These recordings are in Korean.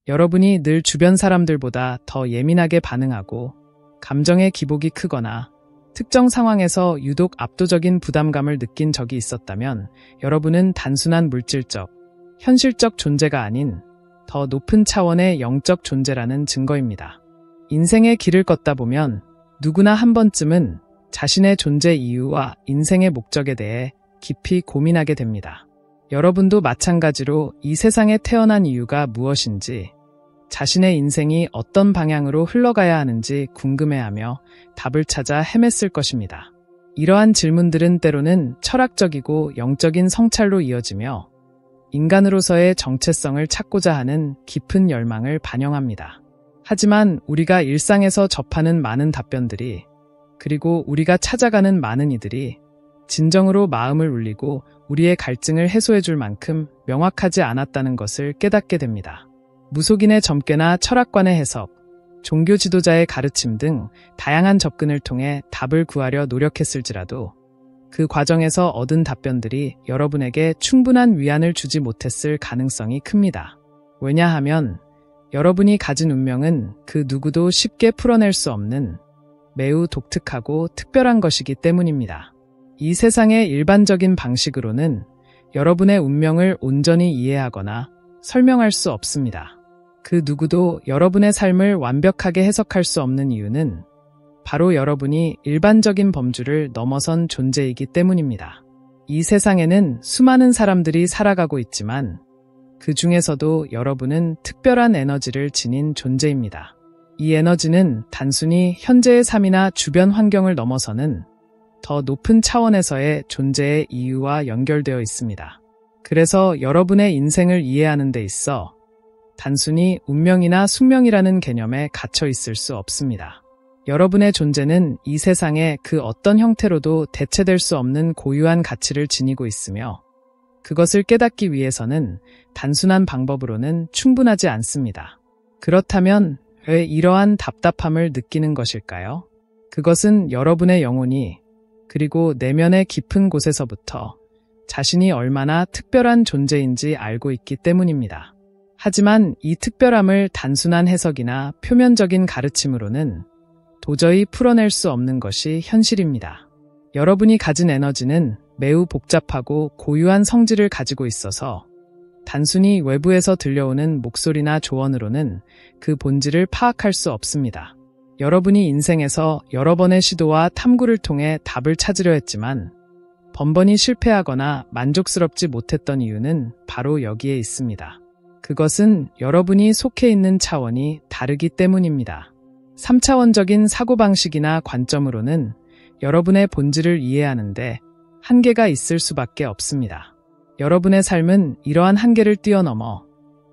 여러분이 늘 주변 사람들보다 더 예민하게 반응하고 감정의 기복이 크거나 특정 상황에서 유독 압도적인 부담감을 느낀 적이 있었다면 여러분은 단순한 물질적, 현실적 존재가 아닌 더 높은 차원의 영적 존재라는 증거입니다. 인생의 길을 걷다 보면 누구나 한 번쯤은 자신의 존재 이유와 인생의 목적에 대해 깊이 고민하게 됩니다. 여러분도 마찬가지로 이 세상에 태어난 이유가 무엇인지, 자신의 인생이 어떤 방향으로 흘러가야 하는지 궁금해하며 답을 찾아 헤맸을 것입니다. 이러한 질문들은 때로는 철학적이고 영적인 성찰로 이어지며 인간으로서의 정체성을 찾고자 하는 깊은 열망을 반영합니다. 하지만 우리가 일상에서 접하는 많은 답변들이, 그리고 우리가 찾아가는 많은 이들이 진정으로 마음을 울리고 우리의 갈증을 해소해줄 만큼 명확하지 않았다는 것을 깨닫게 됩니다. 무속인의 점괘나 철학관의 해석, 종교 지도자의 가르침 등 다양한 접근을 통해 답을 구하려 노력했을지라도 그 과정에서 얻은 답변들이 여러분에게 충분한 위안을 주지 못했을 가능성이 큽니다. 왜냐하면 여러분이 가진 운명은 그 누구도 쉽게 풀어낼 수 없는 매우 독특하고 특별한 것이기 때문입니다. 이 세상의 일반적인 방식으로는 여러분의 운명을 온전히 이해하거나 설명할 수 없습니다. 그 누구도 여러분의 삶을 완벽하게 해석할 수 없는 이유는 바로 여러분이 일반적인 범주를 넘어선 존재이기 때문입니다. 이 세상에는 수많은 사람들이 살아가고 있지만 그 중에서도 여러분은 특별한 에너지를 지닌 존재입니다. 이 에너지는 단순히 현재의 삶이나 주변 환경을 넘어서는 더 높은 차원에서의 존재의 이유와 연결되어 있습니다. 그래서 여러분의 인생을 이해하는 데 있어 단순히 운명이나 숙명이라는 개념에 갇혀 있을 수 없습니다. 여러분의 존재는 이 세상의 그 어떤 형태로도 대체될 수 없는 고유한 가치를 지니고 있으며 그것을 깨닫기 위해서는 단순한 방법으로는 충분하지 않습니다. 그렇다면 왜 이러한 답답함을 느끼는 것일까요? 그것은 여러분의 영혼이, 그리고 내면의 깊은 곳에서부터 자신이 얼마나 특별한 존재인지 알고 있기 때문입니다. 하지만 이 특별함을 단순한 해석이나 표면적인 가르침으로는 도저히 풀어낼 수 없는 것이 현실입니다. 여러분이 가진 에너지는 매우 복잡하고 고유한 성질을 가지고 있어서 단순히 외부에서 들려오는 목소리나 조언으로는 그 본질을 파악할 수 없습니다. 여러분이 인생에서 여러 번의 시도와 탐구를 통해 답을 찾으려 했지만 번번이 실패하거나 만족스럽지 못했던 이유는 바로 여기에 있습니다. 그것은 여러분이 속해 있는 차원이 다르기 때문입니다. 3차원적인 사고방식이나 관점으로는 여러분의 본질을 이해하는데 한계가 있을 수밖에 없습니다. 여러분의 삶은 이러한 한계를 뛰어넘어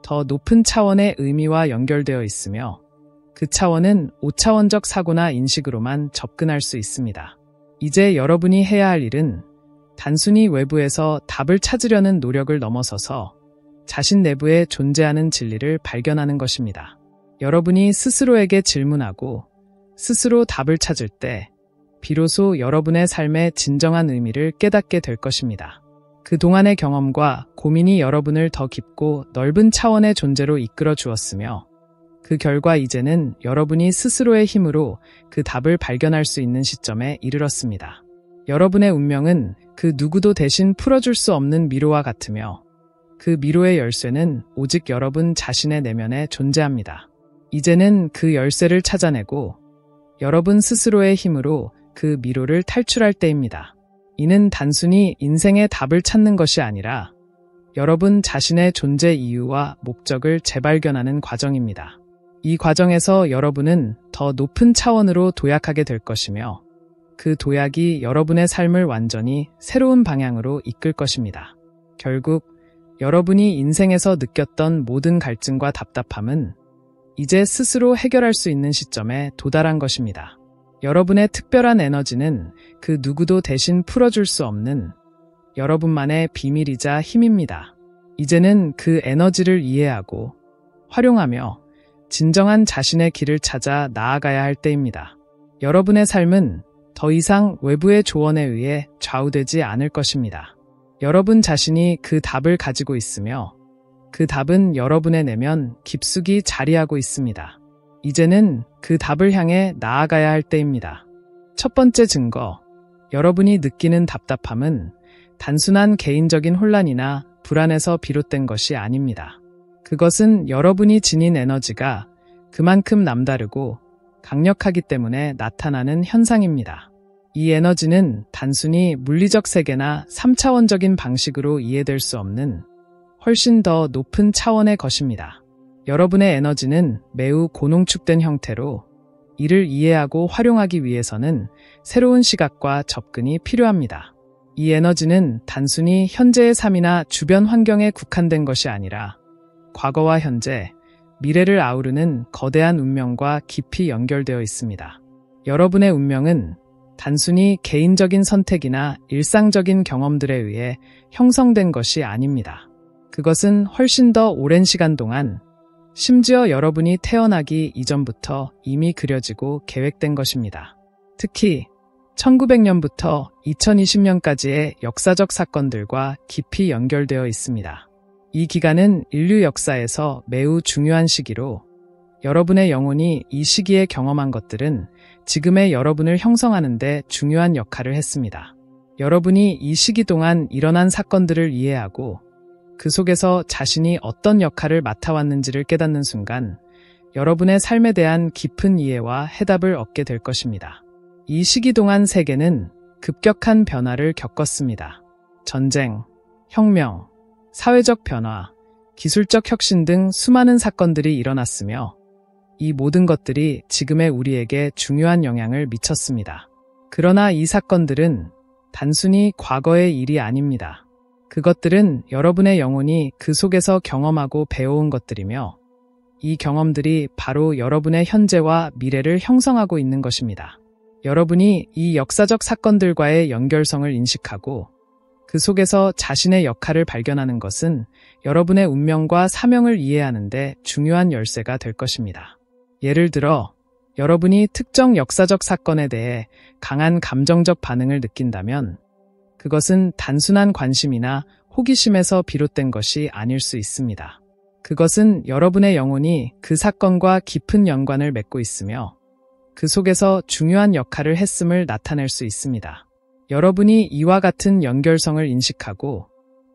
더 높은 차원의 의미와 연결되어 있으며 그 차원은 5차원적 사고나 인식으로만 접근할 수 있습니다. 이제 여러분이 해야 할 일은 단순히 외부에서 답을 찾으려는 노력을 넘어서서 자신 내부에 존재하는 진리를 발견하는 것입니다. 여러분이 스스로에게 질문하고 스스로 답을 찾을 때 비로소 여러분의 삶의 진정한 의미를 깨닫게 될 것입니다. 그동안의 경험과 고민이 여러분을 더 깊고 넓은 차원의 존재로 이끌어 주었으며 그 결과 이제는 여러분이 스스로의 힘으로 그 답을 발견할 수 있는 시점에 이르렀습니다. 여러분의 운명은 그 누구도 대신 풀어줄 수 없는 미로와 같으며 그 미로의 열쇠는 오직 여러분 자신의 내면에 존재합니다. 이제는 그 열쇠를 찾아내고 여러분 스스로의 힘으로 그 미로를 탈출할 때입니다. 이는 단순히 인생의 답을 찾는 것이 아니라 여러분 자신의 존재 이유와 목적을 재발견하는 과정입니다. 이 과정에서 여러분은 더 높은 차원으로 도약하게 될 것이며 그 도약이 여러분의 삶을 완전히 새로운 방향으로 이끌 것입니다. 결국 여러분이 인생에서 느꼈던 모든 갈증과 답답함은 이제 스스로 해결할 수 있는 시점에 도달한 것입니다. 여러분의 특별한 에너지는 그 누구도 대신 풀어줄 수 없는 여러분만의 비밀이자 힘입니다. 이제는 그 에너지를 이해하고 활용하며 진정한 자신의 길을 찾아 나아가야 할 때입니다. 여러분의 삶은 더 이상 외부의 조언에 의해 좌우되지 않을 것입니다. 여러분 자신이 그 답을 가지고 있으며 그 답은 여러분의 내면 깊숙이 자리하고 있습니다. 이제는 그 답을 향해 나아가야 할 때입니다. 첫 번째 증거, 여러분이 느끼는 답답함은 단순한 개인적인 혼란이나 불안에서 비롯된 것이 아닙니다. 그것은 여러분이 지닌 에너지가 그만큼 남다르고 강력하기 때문에 나타나는 현상입니다. 이 에너지는 단순히 물리적 세계나 3차원적인 방식으로 이해될 수 없는 훨씬 더 높은 차원의 것입니다. 여러분의 에너지는 매우 고농축된 형태로 이를 이해하고 활용하기 위해서는 새로운 시각과 접근이 필요합니다. 이 에너지는 단순히 현재의 삶이나 주변 환경에 국한된 것이 아니라 과거와 현재, 미래를 아우르는 거대한 운명과 깊이 연결되어 있습니다. 여러분의 운명은 단순히 개인적인 선택이나 일상적인 경험들에 의해 형성된 것이 아닙니다. 그것은 훨씬 더 오랜 시간 동안, 심지어 여러분이 태어나기 이전부터 이미 그려지고 계획된 것입니다. 특히 1900년부터 2020년까지의 역사적 사건들과 깊이 연결되어 있습니다. 이 기간은 인류 역사에서 매우 중요한 시기로 여러분의 영혼이 이 시기에 경험한 것들은 지금의 여러분을 형성하는 데 중요한 역할을 했습니다. 여러분이 이 시기 동안 일어난 사건들을 이해하고 그 속에서 자신이 어떤 역할을 맡아왔는지를 깨닫는 순간 여러분의 삶에 대한 깊은 이해와 해답을 얻게 될 것입니다. 이 시기 동안 세계는 급격한 변화를 겪었습니다. 전쟁, 혁명, 사회적 변화, 기술적 혁신 등 수많은 사건들이 일어났으며 이 모든 것들이 지금의 우리에게 중요한 영향을 미쳤습니다. 그러나 이 사건들은 단순히 과거의 일이 아닙니다. 그것들은 여러분의 영혼이 그 속에서 경험하고 배워온 것들이며 이 경험들이 바로 여러분의 현재와 미래를 형성하고 있는 것입니다. 여러분이 이 역사적 사건들과의 연결성을 인식하고 그 속에서 자신의 역할을 발견하는 것은 여러분의 운명과 사명을 이해하는 데 중요한 열쇠가 될 것입니다. 예를 들어, 여러분이 특정 역사적 사건에 대해 강한 감정적 반응을 느낀다면 그것은 단순한 관심이나 호기심에서 비롯된 것이 아닐 수 있습니다. 그것은 여러분의 영혼이 그 사건과 깊은 연관을 맺고 있으며 그 속에서 중요한 역할을 했음을 나타낼 수 있습니다. 여러분이 이와 같은 연결성을 인식하고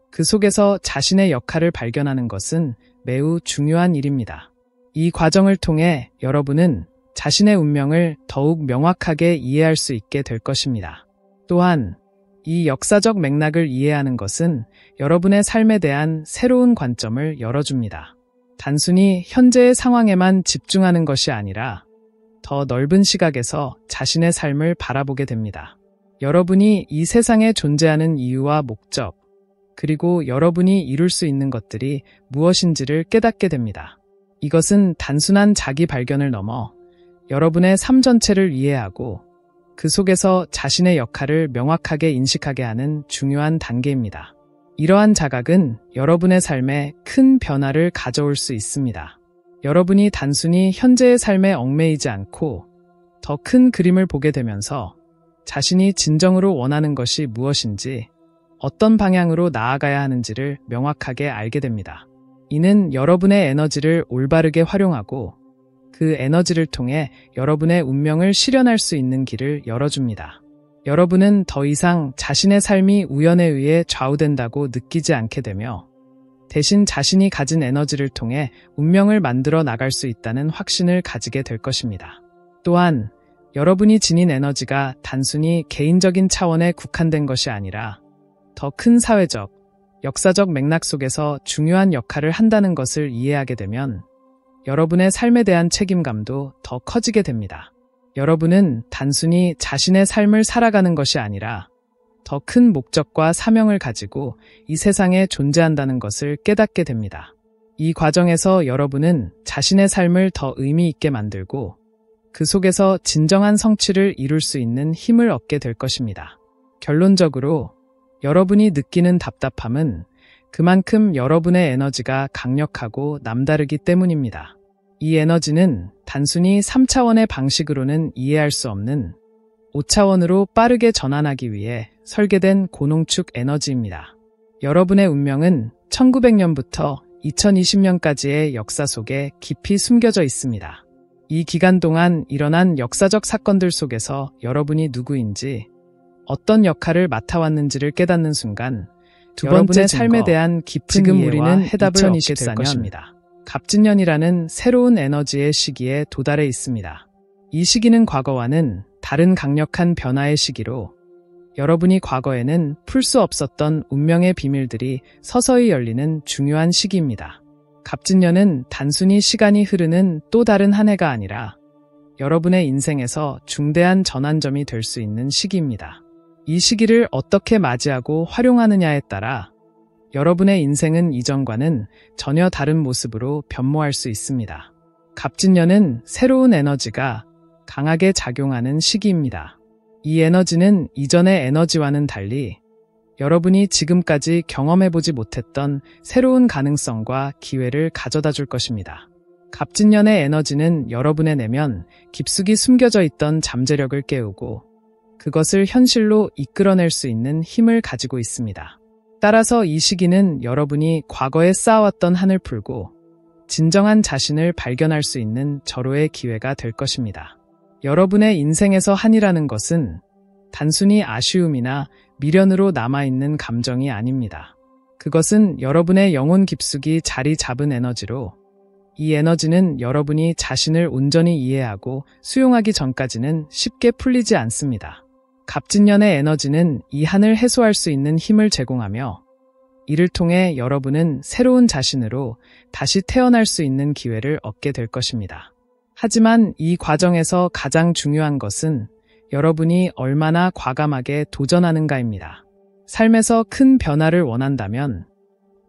그 속에서 자신의 역할을 발견하는 것은 매우 중요한 일입니다. 이 과정을 통해 여러분은 자신의 운명을 더욱 명확하게 이해할 수 있게 될 것입니다. 또한 이 역사적 맥락을 이해하는 것은 여러분의 삶에 대한 새로운 관점을 열어줍니다. 단순히 현재의 상황에만 집중하는 것이 아니라 더 넓은 시각에서 자신의 삶을 바라보게 됩니다. 여러분이 이 세상에 존재하는 이유와 목적, 그리고 여러분이 이룰 수 있는 것들이 무엇인지를 깨닫게 됩니다. 이것은 단순한 자기 발견을 넘어 여러분의 삶 전체를 이해하고 그 속에서 자신의 역할을 명확하게 인식하게 하는 중요한 단계입니다. 이러한 자각은 여러분의 삶에 큰 변화를 가져올 수 있습니다. 여러분이 단순히 현재의 삶에 얽매이지 않고 더 큰 그림을 보게 되면서 자신이 진정으로 원하는 것이 무엇인지, 어떤 방향으로 나아가야 하는지를 명확하게 알게 됩니다. 이는 여러분의 에너지를 올바르게 활용하고 그 에너지를 통해 여러분의 운명을 실현할 수 있는 길을 열어줍니다. 여러분은 더 이상 자신의 삶이 우연에 의해 좌우된다고 느끼지 않게 되며 대신 자신이 가진 에너지를 통해 운명을 만들어 나갈 수 있다는 확신을 가지게 될 것입니다. 또한 여러분이 지닌 에너지가 단순히 개인적인 차원에 국한된 것이 아니라 더 큰 사회적, 역사적 맥락 속에서 중요한 역할을 한다는 것을 이해하게 되면 여러분의 삶에 대한 책임감도 더 커지게 됩니다. 여러분은 단순히 자신의 삶을 살아가는 것이 아니라 더 큰 목적과 사명을 가지고 이 세상에 존재한다는 것을 깨닫게 됩니다. 이 과정에서 여러분은 자신의 삶을 더 의미 있게 만들고 그 속에서 진정한 성취를 이룰 수 있는 힘을 얻게 될 것입니다. 결론적으로 여러분이 느끼는 답답함은 그만큼 여러분의 에너지가 강력하고 남다르기 때문입니다. 이 에너지는 단순히 3차원의 방식으로는 이해할 수 없는 5차원으로 빠르게 전환하기 위해 설계된 고농축 에너지입니다. 여러분의 운명은 1900년부터 2020년까지의 역사 속에 깊이 숨겨져 있습니다. 이 기간 동안 일어난 역사적 사건들 속에서 여러분이 누구인지, 어떤 역할을 맡아왔는지를 깨닫는 순간 두 번째 삶에 대한 깊은 이해와 해답을 얻게 될 것입니다. 갑진년이라는 새로운 에너지의 시기에 도달해 있습니다. 이 시기는 과거와는 다른 강력한 변화의 시기로 여러분이 과거에는 풀 수 없었던 운명의 비밀들이 서서히 열리는 중요한 시기입니다. 갑진년은 단순히 시간이 흐르는 또 다른 한 해가 아니라 여러분의 인생에서 중대한 전환점이 될 수 있는 시기입니다. 이 시기를 어떻게 맞이하고 활용하느냐에 따라 여러분의 인생은 이전과는 전혀 다른 모습으로 변모할 수 있습니다. 갑진년은 새로운 에너지가 강하게 작용하는 시기입니다. 이 에너지는 이전의 에너지와는 달리 여러분이 지금까지 경험해보지 못했던 새로운 가능성과 기회를 가져다 줄 것입니다. 갑진년의 에너지는 여러분의 내면 깊숙이 숨겨져 있던 잠재력을 깨우고 그것을 현실로 이끌어낼 수 있는 힘을 가지고 있습니다. 따라서 이 시기는 여러분이 과거에 쌓아왔던 한을 풀고 진정한 자신을 발견할 수 있는 절호의 기회가 될 것입니다. 여러분의 인생에서 한이라는 것은 단순히 아쉬움이나 미련으로 남아있는 감정이 아닙니다. 그것은 여러분의 영혼 깊숙이 자리 잡은 에너지로 이 에너지는 여러분이 자신을 온전히 이해하고 수용하기 전까지는 쉽게 풀리지 않습니다. 갑진년의 에너지는 이 한을 해소할 수 있는 힘을 제공하며 이를 통해 여러분은 새로운 자신으로 다시 태어날 수 있는 기회를 얻게 될 것입니다. 하지만 이 과정에서 가장 중요한 것은 여러분이 얼마나 과감하게 도전하는가입니다. 삶에서 큰 변화를 원한다면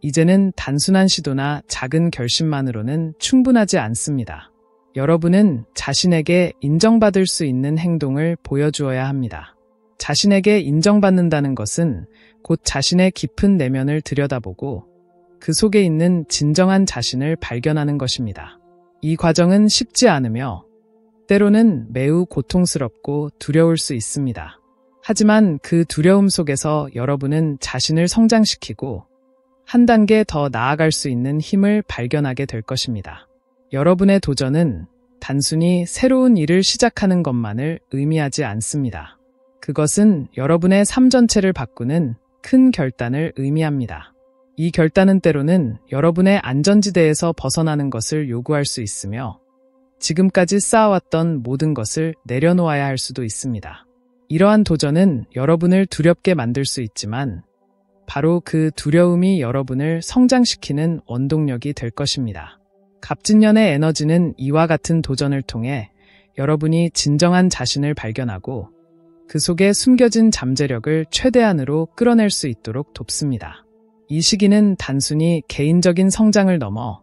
이제는 단순한 시도나 작은 결심만으로는 충분하지 않습니다. 여러분은 자신에게 인정받을 수 있는 행동을 보여주어야 합니다. 자신에게 인정받는다는 것은 곧 자신의 깊은 내면을 들여다보고 그 속에 있는 진정한 자신을 발견하는 것입니다. 이 과정은 쉽지 않으며 때로는 매우 고통스럽고 두려울 수 있습니다. 하지만 그 두려움 속에서 여러분은 자신을 성장시키고 한 단계 더 나아갈 수 있는 힘을 발견하게 될 것입니다. 여러분의 도전은 단순히 새로운 일을 시작하는 것만을 의미하지 않습니다. 그것은 여러분의 삶 전체를 바꾸는 큰 결단을 의미합니다. 이 결단은 때로는 여러분의 안전지대에서 벗어나는 것을 요구할 수 있으며 지금까지 쌓아왔던 모든 것을 내려놓아야 할 수도 있습니다. 이러한 도전은 여러분을 두렵게 만들 수 있지만 바로 그 두려움이 여러분을 성장시키는 원동력이 될 것입니다. 갑진년의 에너지는 이와 같은 도전을 통해 여러분이 진정한 자신을 발견하고 그 속에 숨겨진 잠재력을 최대한으로 끌어낼 수 있도록 돕습니다. 이 시기는 단순히 개인적인 성장을 넘어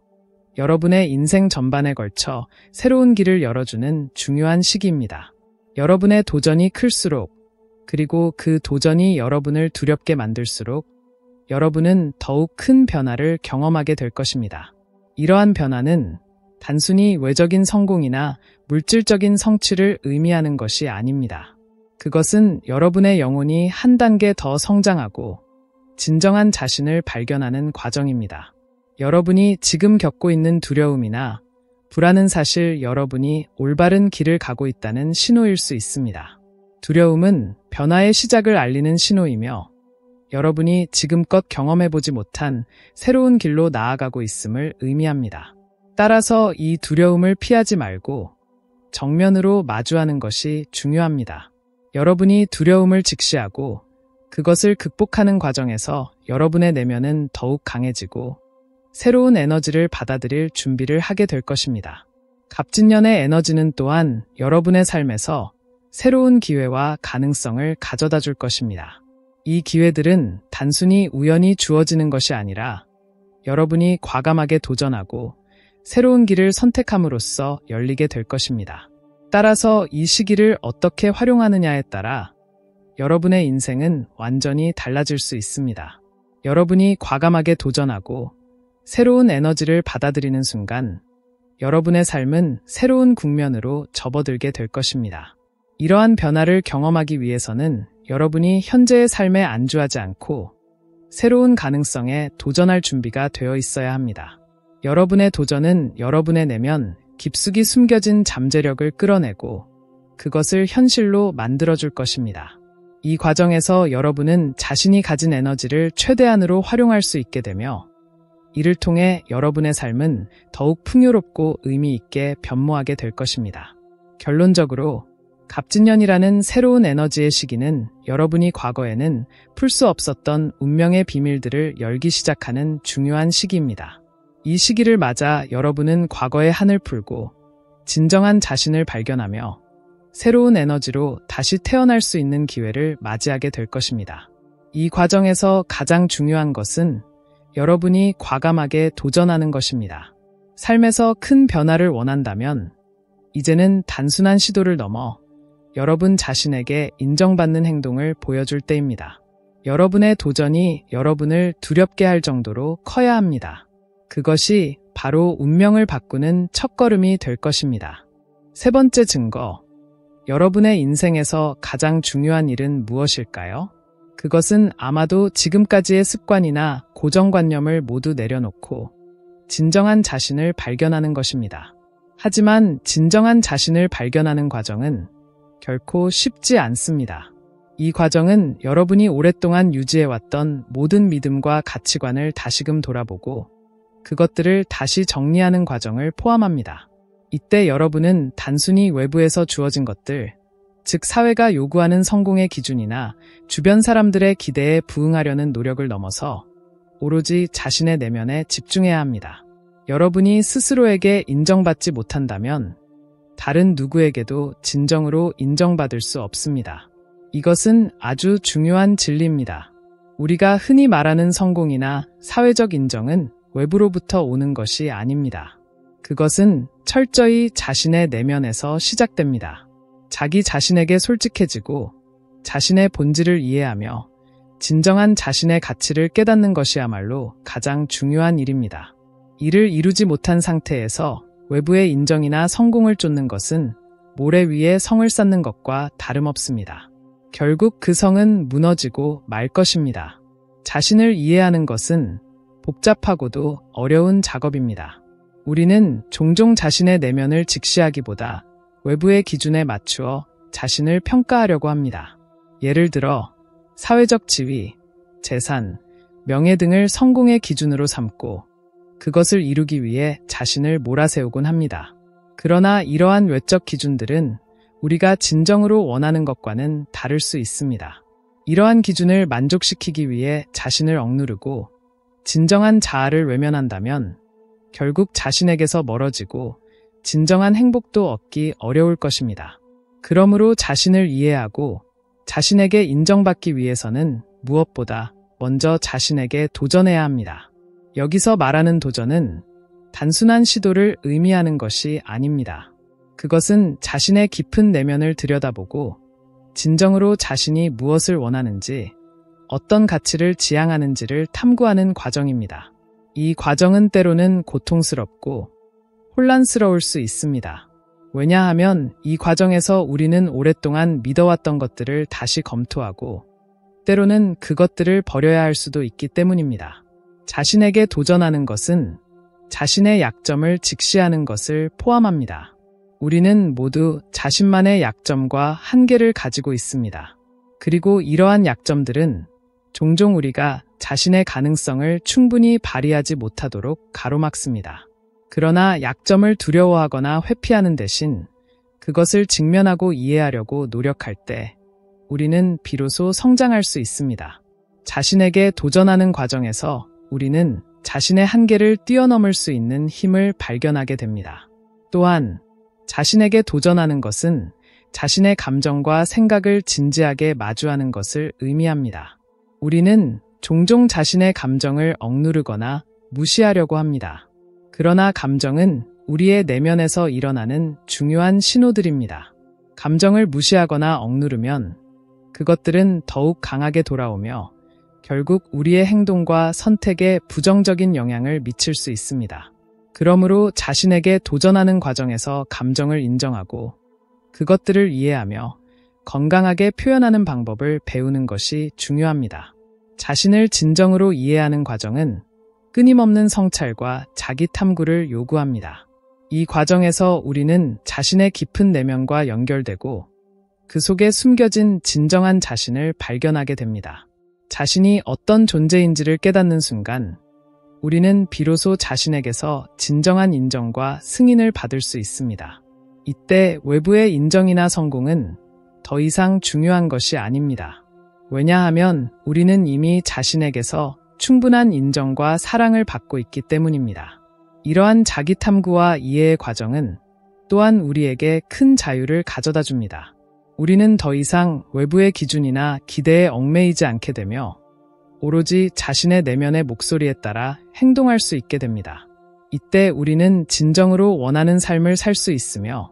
여러분의 인생 전반에 걸쳐 새로운 길을 열어주는 중요한 시기입니다. 여러분의 도전이 클수록 그리고 그 도전이 여러분을 두렵게 만들수록 여러분은 더욱 큰 변화를 경험하게 될 것입니다. 이러한 변화는 단순히 외적인 성공이나 물질적인 성취를 의미하는 것이 아닙니다. 그것은 여러분의 영혼이 한 단계 더 성장하고 진정한 자신을 발견하는 과정입니다. 여러분이 지금 겪고 있는 두려움이나 불안은 사실 여러분이 올바른 길을 가고 있다는 신호일 수 있습니다. 두려움은 변화의 시작을 알리는 신호이며 여러분이 지금껏 경험해보지 못한 새로운 길로 나아가고 있음을 의미합니다. 따라서 이 두려움을 피하지 말고 정면으로 마주하는 것이 중요합니다. 여러분이 두려움을 직시하고 그것을 극복하는 과정에서 여러분의 내면은 더욱 강해지고 새로운 에너지를 받아들일 준비를 하게 될 것입니다. 갑진년의 에너지는 또한 여러분의 삶에서 새로운 기회와 가능성을 가져다 줄 것입니다. 이 기회들은 단순히 우연히 주어지는 것이 아니라 여러분이 과감하게 도전하고 새로운 길을 선택함으로써 열리게 될 것입니다. 따라서 이 시기를 어떻게 활용하느냐에 따라 여러분의 인생은 완전히 달라질 수 있습니다. 여러분이 과감하게 도전하고 새로운 에너지를 받아들이는 순간 여러분의 삶은 새로운 국면으로 접어들게 될 것입니다. 이러한 변화를 경험하기 위해서는 여러분이 현재의 삶에 안주하지 않고 새로운 가능성에 도전할 준비가 되어 있어야 합니다. 여러분의 도전은 여러분의 내면 깊숙이 숨겨진 잠재력을 끌어내고 그것을 현실로 만들어줄 것입니다. 이 과정에서 여러분은 자신이 가진 에너지를 최대한으로 활용할 수 있게 되며 이를 통해 여러분의 삶은 더욱 풍요롭고 의미 있게 변모하게 될 것입니다. 결론적으로 갑진년이라는 새로운 에너지의 시기는 여러분이 과거에는 풀 수 없었던 운명의 비밀들을 열기 시작하는 중요한 시기입니다. 이 시기를 맞아 여러분은 과거의 한을 풀고 진정한 자신을 발견하며 새로운 에너지로 다시 태어날 수 있는 기회를 맞이하게 될 것입니다. 이 과정에서 가장 중요한 것은 여러분이 과감하게 도전하는 것입니다. 삶에서 큰 변화를 원한다면 이제는 단순한 시도를 넘어 여러분 자신에게 인정받는 행동을 보여줄 때입니다. 여러분의 도전이 여러분을 두렵게 할 정도로 커야 합니다. 그것이 바로 운명을 바꾸는 첫걸음이 될 것입니다. 세 번째 증거. 여러분의 인생에서 가장 중요한 일은 무엇일까요? 그것은 아마도 지금까지의 습관이나 고정관념을 모두 내려놓고 진정한 자신을 발견하는 것입니다. 하지만 진정한 자신을 발견하는 과정은 결코 쉽지 않습니다. 이 과정은 여러분이 오랫동안 유지해왔던 모든 믿음과 가치관을 다시금 돌아보고 그것들을 다시 정리하는 과정을 포함합니다. 이때 여러분은 단순히 외부에서 주어진 것들, 즉 사회가 요구하는 성공의 기준이나 주변 사람들의 기대에 부응하려는 노력을 넘어서 오로지 자신의 내면에 집중해야 합니다. 여러분이 스스로에게 인정받지 못한다면 다른 누구에게도 진정으로 인정받을 수 없습니다. 이것은 아주 중요한 진리입니다. 우리가 흔히 말하는 성공이나 사회적 인정은 외부로부터 오는 것이 아닙니다. 그것은 철저히 자신의 내면에서 시작됩니다. 자기 자신에게 솔직해지고 자신의 본질을 이해하며 진정한 자신의 가치를 깨닫는 것이야말로 가장 중요한 일입니다. 이를 이루지 못한 상태에서 외부의 인정이나 성공을 쫓는 것은 모래 위에 성을 쌓는 것과 다름없습니다. 결국 그 성은 무너지고 말 것입니다. 자신을 이해하는 것은 복잡하고도 어려운 작업입니다. 우리는 종종 자신의 내면을 직시하기보다 외부의 기준에 맞추어 자신을 평가하려고 합니다. 예를 들어 사회적 지위, 재산, 명예 등을 성공의 기준으로 삼고 그것을 이루기 위해 자신을 몰아세우곤 합니다. 그러나 이러한 외적 기준들은 우리가 진정으로 원하는 것과는 다를 수 있습니다. 이러한 기준을 만족시키기 위해 자신을 억누르고 진정한 자아를 외면한다면 결국 자신에게서 멀어지고 진정한 행복도 얻기 어려울 것입니다. 그러므로 자신을 이해하고 자신에게 인정받기 위해서는 무엇보다 먼저 자신에게 도전해야 합니다. 여기서 말하는 도전은 단순한 시도를 의미하는 것이 아닙니다. 그것은 자신의 깊은 내면을 들여다보고 진정으로 자신이 무엇을 원하는지, 어떤 가치를 지향하는지를 탐구하는 과정입니다. 이 과정은 때로는 고통스럽고 혼란스러울 수 있습니다. 왜냐하면 이 과정에서 우리는 오랫동안 믿어왔던 것들을 다시 검토하고 때로는 그것들을 버려야 할 수도 있기 때문입니다. 자신에게 도전하는 것은 자신의 약점을 직시하는 것을 포함합니다. 우리는 모두 자신만의 약점과 한계를 가지고 있습니다. 그리고 이러한 약점들은 종종 우리가 자신의 가능성을 충분히 발휘하지 못하도록 가로막습니다. 그러나 약점을 두려워하거나 회피하는 대신 그것을 직면하고 이해하려고 노력할 때 우리는 비로소 성장할 수 있습니다. 자신에게 도전하는 과정에서 우리는 자신의 한계를 뛰어넘을 수 있는 힘을 발견하게 됩니다. 또한 자신에게 도전하는 것은 자신의 감정과 생각을 진지하게 마주하는 것을 의미합니다. 우리는 종종 자신의 감정을 억누르거나 무시하려고 합니다. 그러나 감정은 우리의 내면에서 일어나는 중요한 신호들입니다. 감정을 무시하거나 억누르면 그것들은 더욱 강하게 돌아오며 결국 우리의 행동과 선택에 부정적인 영향을 미칠 수 있습니다. 그러므로 자신에게 도전하는 과정에서 감정을 인정하고 그것들을 이해하며 건강하게 표현하는 방법을 배우는 것이 중요합니다. 자신을 진정으로 이해하는 과정은 끊임없는 성찰과 자기 탐구를 요구합니다. 이 과정에서 우리는 자신의 깊은 내면과 연결되고 그 속에 숨겨진 진정한 자신을 발견하게 됩니다. 자신이 어떤 존재인지를 깨닫는 순간 우리는 비로소 자신에게서 진정한 인정과 승인을 받을 수 있습니다. 이때 외부의 인정이나 성공은 더 이상 중요한 것이 아닙니다. 왜냐하면 우리는 이미 자신에게서 충분한 인정과 사랑을 받고 있기 때문입니다. 이러한 자기 탐구와 이해의 과정은 또한 우리에게 큰 자유를 가져다 줍니다. 우리는 더 이상 외부의 기준이나 기대에 얽매이지 않게 되며 오로지 자신의 내면의 목소리에 따라 행동할 수 있게 됩니다. 이때 우리는 진정으로 원하는 삶을 살 수 있으며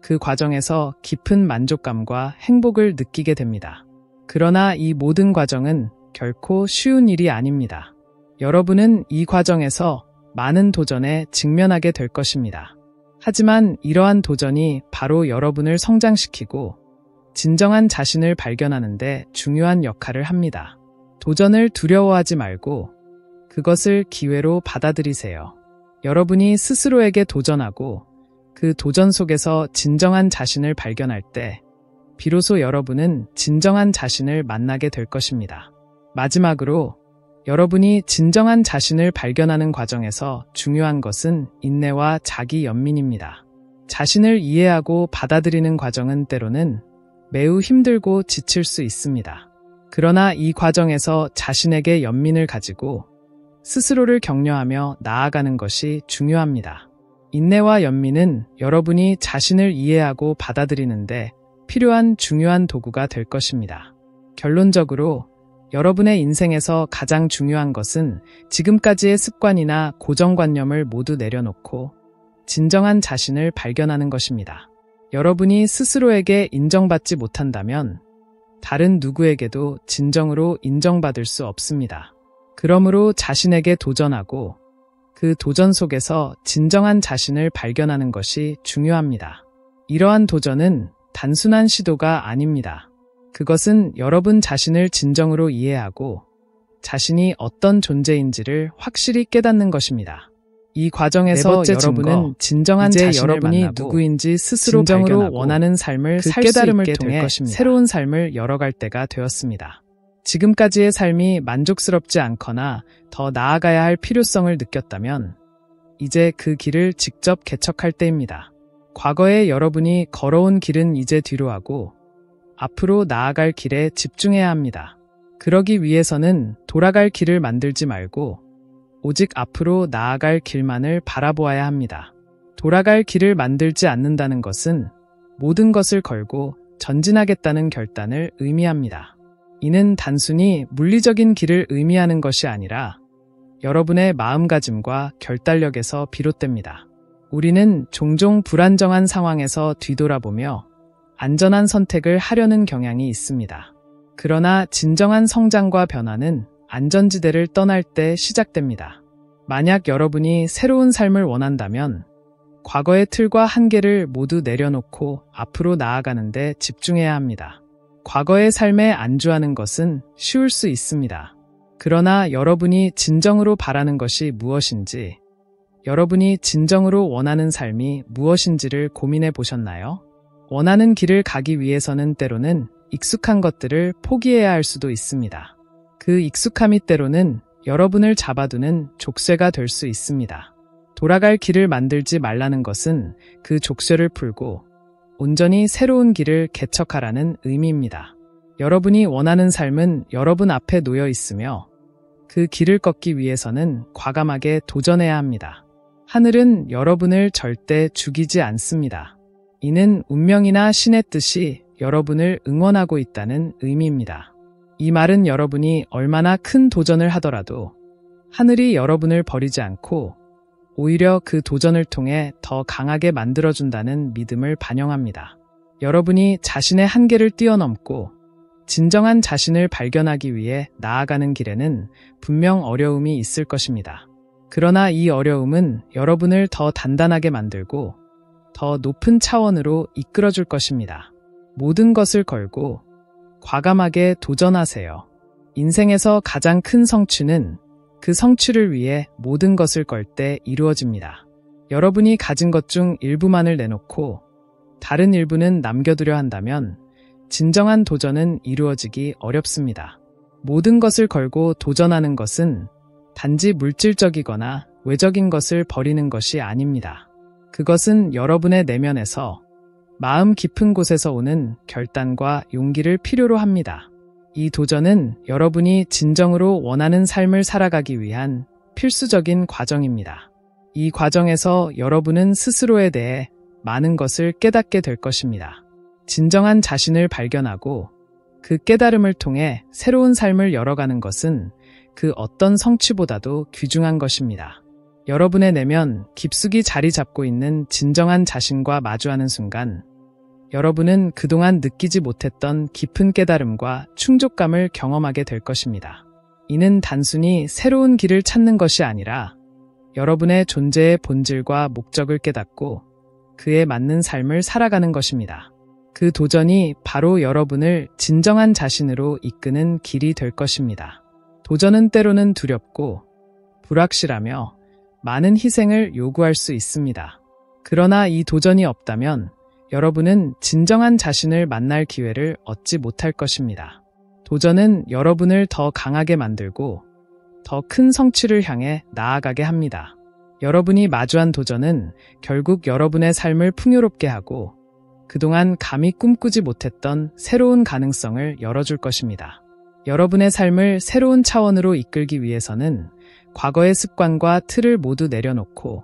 그 과정에서 깊은 만족감과 행복을 느끼게 됩니다. 그러나 이 모든 과정은 결코 쉬운 일이 아닙니다. 여러분은 이 과정에서 많은 도전에 직면하게 될 것입니다. 하지만 이러한 도전이 바로 여러분을 성장시키고 진정한 자신을 발견하는 데 중요한 역할을 합니다. 도전을 두려워하지 말고 그것을 기회로 받아들이세요. 여러분이 스스로에게 도전하고 그 도전 속에서 진정한 자신을 발견할 때 비로소 여러분은 진정한 자신을 만나게 될 것입니다. 마지막으로 여러분이 진정한 자신을 발견하는 과정에서 중요한 것은 인내와 자기 연민입니다. 자신을 이해하고 받아들이는 과정은 때로는 매우 힘들고 지칠 수 있습니다. 그러나 이 과정에서 자신에게 연민을 가지고 스스로를 격려하며 나아가는 것이 중요합니다. 인내와 연민은 여러분이 자신을 이해하고 받아들이는데 필요한 중요한 도구가 될 것입니다. 결론적으로 여러분의 인생에서 가장 중요한 것은 지금까지의 습관이나 고정관념을 모두 내려놓고 진정한 자신을 발견하는 것입니다. 여러분이 스스로에게 인정받지 못한다면 다른 누구에게도 진정으로 인정받을 수 없습니다. 그러므로 자신에게 도전하고 그 도전 속에서 진정한 자신을 발견하는 것이 중요합니다. 이러한 도전은 단순한 시도가 아닙니다. 그것은 여러분 자신을 진정으로 이해하고 자신이 어떤 존재인지를 확실히 깨닫는 것입니다. 이 과정에서 여러분은 진정한 자신을 여러분이 만나고 누구인지 스스로 진정으로 원하는 삶을 살 수 있게 될 것입니다. 새로운 삶을 열어갈 때가 되었습니다. 지금까지의 삶이 만족스럽지 않거나 더 나아가야 할 필요성을 느꼈다면 이제 그 길을 직접 개척할 때입니다. 과거에 여러분이 걸어온 길은 이제 뒤로하고 앞으로 나아갈 길에 집중해야 합니다. 그러기 위해서는 돌아갈 길을 만들지 말고 오직 앞으로 나아갈 길만을 바라보아야 합니다. 돌아갈 길을 만들지 않는다는 것은 모든 것을 걸고 전진하겠다는 결단을 의미합니다. 이는 단순히 물리적인 길을 의미하는 것이 아니라 여러분의 마음가짐과 결단력에서 비롯됩니다. 우리는 종종 불안정한 상황에서 뒤돌아보며 안전한 선택을 하려는 경향이 있습니다. 그러나 진정한 성장과 변화는 안전지대를 떠날 때 시작됩니다. 만약 여러분이 새로운 삶을 원한다면 과거의 틀과 한계를 모두 내려놓고 앞으로 나아가는 데 집중해야 합니다. 과거의 삶에 안주하는 것은 쉬울 수 있습니다. 그러나 여러분이 진정으로 바라는 것이 무엇인지, 여러분이 진정으로 원하는 삶이 무엇인지를 고민해 보셨나요? 원하는 길을 가기 위해서는 때로는 익숙한 것들을 포기해야 할 수도 있습니다. 그 익숙함이 때로는 여러분을 잡아두는 족쇄가 될 수 있습니다. 돌아갈 길을 만들지 말라는 것은 그 족쇄를 풀고 온전히 새로운 길을 개척하라는 의미입니다. 여러분이 원하는 삶은 여러분 앞에 놓여 있으며 그 길을 걷기 위해서는 과감하게 도전해야 합니다. 하늘은 여러분을 절대 죽이지 않습니다. 이는 운명이나 신의 뜻이 여러분을 응원하고 있다는 의미입니다. 이 말은 여러분이 얼마나 큰 도전을 하더라도 하늘이 여러분을 버리지 않고 오히려 그 도전을 통해 더 강하게 만들어준다는 믿음을 반영합니다. 여러분이 자신의 한계를 뛰어넘고 진정한 자신을 발견하기 위해 나아가는 길에는 분명 어려움이 있을 것입니다. 그러나 이 어려움은 여러분을 더 단단하게 만들고 더 높은 차원으로 이끌어줄 것입니다. 모든 것을 걸고 과감하게 도전하세요. 인생에서 가장 큰 성취는 그 성취를 위해 모든 것을 걸 때 이루어집니다. 여러분이 가진 것 중 일부만을 내놓고 다른 일부는 남겨두려 한다면 진정한 도전은 이루어지기 어렵습니다. 모든 것을 걸고 도전하는 것은 단지 물질적이거나 외적인 것을 버리는 것이 아닙니다. 그것은 여러분의 내면에서 마음 깊은 곳에서 오는 결단과 용기를 필요로 합니다. 이 도전은 여러분이 진정으로 원하는 삶을 살아가기 위한 필수적인 과정입니다. 이 과정에서 여러분은 스스로에 대해 많은 것을 깨닫게 될 것입니다. 진정한 자신을 발견하고 그 깨달음을 통해 새로운 삶을 열어가는 것은 그 어떤 성취보다도 귀중한 것입니다. 여러분의 내면 깊숙이 자리 잡고 있는 진정한 자신과 마주하는 순간 여러분은 그동안 느끼지 못했던 깊은 깨달음과 충족감을 경험하게 될 것입니다. 이는 단순히 새로운 길을 찾는 것이 아니라 여러분의 존재의 본질과 목적을 깨닫고 그에 맞는 삶을 살아가는 것입니다. 그 도전이 바로 여러분을 진정한 자신으로 이끄는 길이 될 것입니다. 도전은 때로는 두렵고 불확실하며 많은 희생을 요구할 수 있습니다. 그러나 이 도전이 없다면 여러분은 진정한 자신을 만날 기회를 얻지 못할 것입니다. 도전은 여러분을 더 강하게 만들고 더 큰 성취를 향해 나아가게 합니다. 여러분이 마주한 도전은 결국 여러분의 삶을 풍요롭게 하고 그동안 감히 꿈꾸지 못했던 새로운 가능성을 열어줄 것입니다. 여러분의 삶을 새로운 차원으로 이끌기 위해서는 과거의 습관과 틀을 모두 내려놓고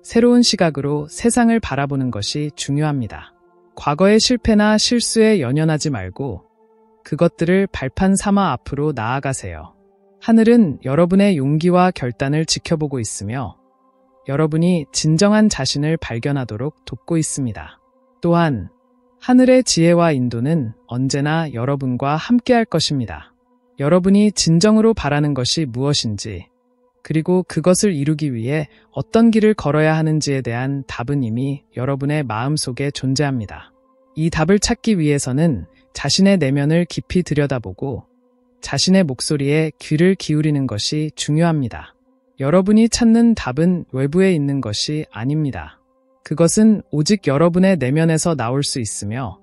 새로운 시각으로 세상을 바라보는 것이 중요합니다. 과거의 실패나 실수에 연연하지 말고 그것들을 발판 삼아 앞으로 나아가세요. 하늘은 여러분의 용기와 결단을 지켜보고 있으며 여러분이 진정한 자신을 발견하도록 돕고 있습니다. 또한 하늘의 지혜와 인도는 언제나 여러분과 함께할 것입니다. 여러분이 진정으로 바라는 것이 무엇인지 그리고 그것을 이루기 위해 어떤 길을 걸어야 하는지에 대한 답은 이미 여러분의 마음속에 존재합니다. 이 답을 찾기 위해서는 자신의 내면을 깊이 들여다보고 자신의 목소리에 귀를 기울이는 것이 중요합니다. 여러분이 찾는 답은 외부에 있는 것이 아닙니다. 그것은 오직 여러분의 내면에서 나올 수 있으며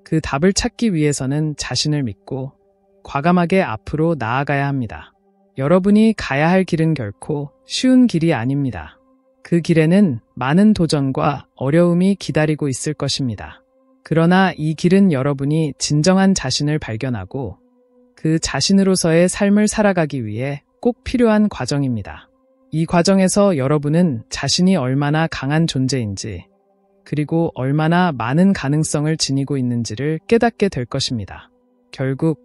그 답을 찾기 위해서는 자신을 믿고 과감하게 앞으로 나아가야 합니다. 여러분이 가야 할 길은 결코 쉬운 길이 아닙니다. 그 길에는 많은 도전과 어려움이 기다리고 있을 것입니다. 그러나 이 길은 여러분이 진정한 자신을 발견하고 그 자신으로서의 삶을 살아가기 위해 꼭 필요한 과정입니다. 이 과정에서 여러분은 자신이 얼마나 강한 존재인지 그리고 얼마나 많은 가능성을 지니고 있는지를 깨닫게 될 것입니다. 결국